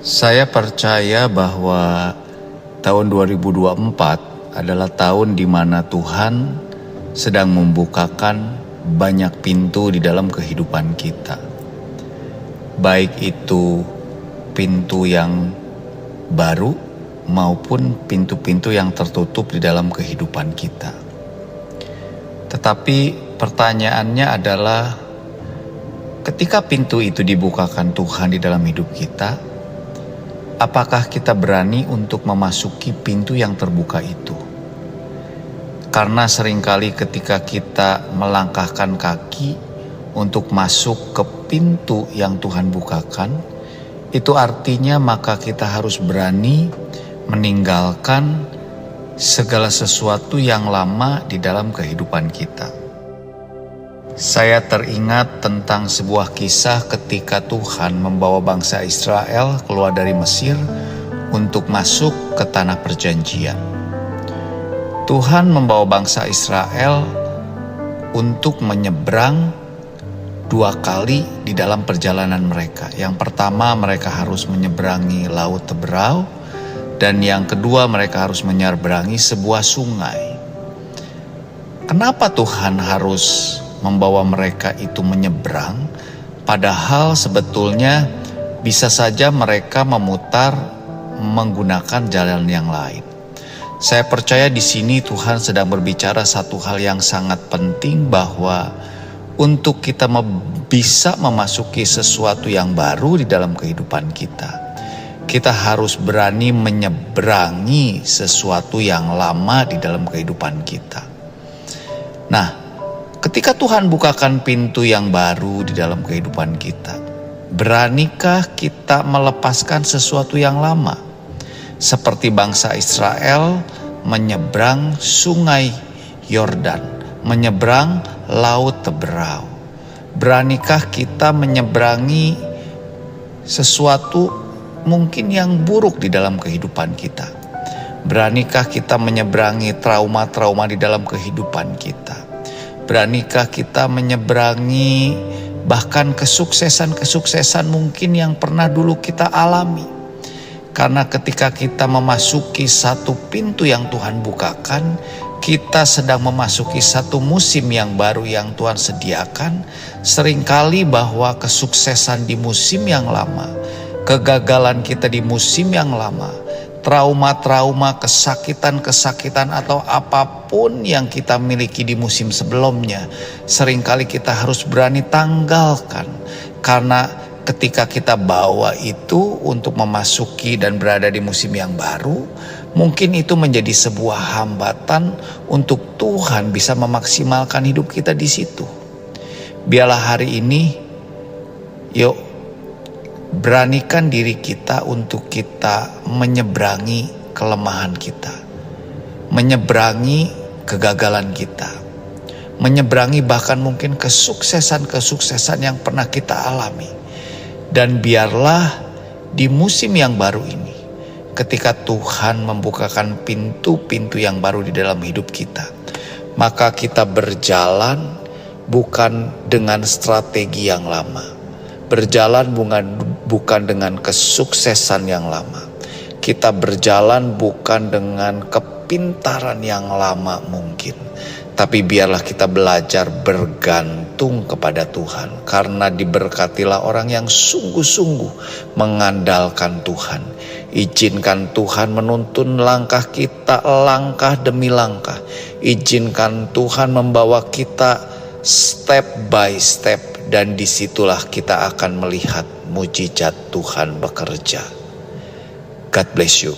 Saya percaya bahwa tahun 2024 adalah tahun di mana Tuhan sedang membukakan banyak pintu di dalam kehidupan kita. Baik itu pintu yang baru maupun pintu-pintu yang tertutup di dalam kehidupan kita. Tetapi pertanyaannya adalah, ketika pintu itu dibukakan Tuhan di dalam hidup kita, apakah kita berani untuk memasuki pintu yang terbuka itu? Karena seringkali ketika kita melangkahkan kaki untuk masuk ke pintu yang Tuhan bukakan, itu artinya maka kita harus berani meninggalkan segala sesuatu yang lama di dalam kehidupan kita. Saya teringat tentang sebuah kisah ketika Tuhan membawa bangsa Israel keluar dari Mesir untuk masuk ke tanah perjanjian. Tuhan membawa bangsa Israel untuk menyeberang 2 kali di dalam perjalanan mereka. Yang pertama, mereka harus menyeberangi Laut Teberau, dan yang kedua mereka harus menyeberangi sebuah sungai. Kenapa Tuhan harus membawa mereka itu menyeberang, padahal sebetulnya bisa saja mereka memutar menggunakan jalan yang lain? Saya percaya di sini Tuhan sedang berbicara satu hal yang sangat penting, bahwa untuk kita bisa memasuki sesuatu yang baru di dalam kehidupan kita, kita harus berani menyeberangi sesuatu yang lama di dalam kehidupan kita. Nah, ketika Tuhan bukakan pintu yang baru di dalam kehidupan kita, beranikah kita melepaskan sesuatu yang lama? Seperti bangsa Israel menyeberang sungai Yordan, menyeberang Laut Teberau. Beranikah kita menyeberangi sesuatu mungkin yang buruk di dalam kehidupan kita? Beranikah kita menyeberangi trauma-trauma di dalam kehidupan kita? Beranikah kita menyeberangi bahkan kesuksesan-kesuksesan mungkin yang pernah dulu kita alami? Karena ketika kita memasuki satu pintu yang Tuhan bukakan, kita sedang memasuki satu musim yang baru yang Tuhan sediakan. Seringkali bahwa kesuksesan di musim yang lama, kegagalan kita di musim yang lama, trauma-trauma, kesakitan-kesakitan atau apapun yang kita miliki di musim sebelumnya, seringkali kita harus berani tanggalkan. Karena ketika kita bawa itu untuk memasuki dan berada di musim yang baru, mungkin itu menjadi sebuah hambatan untuk Tuhan bisa memaksimalkan hidup kita di situ. Biarlah hari ini, yuk beranikan diri kita untuk kita menyeberangi kelemahan kita, menyeberangi kegagalan kita, menyeberangi bahkan mungkin kesuksesan-kesuksesan yang pernah kita alami. Dan biarlah di musim yang baru ini, ketika Tuhan membukakan pintu-pintu yang baru di dalam hidup kita, maka kita berjalan bukan dengan strategi yang lama, berjalan bukan dengan kesuksesan yang lama, kita berjalan bukan dengan kepintaran yang lama mungkin, tapi biarlah kita belajar bergantung kepada Tuhan. Karena diberkatilah orang yang sungguh-sungguh mengandalkan Tuhan. Izinkan Tuhan menuntun langkah kita langkah demi langkah. Izinkan Tuhan membawa kita step by step. Dan disitulah kita akan melihat mujizat Tuhan bekerja. God bless you.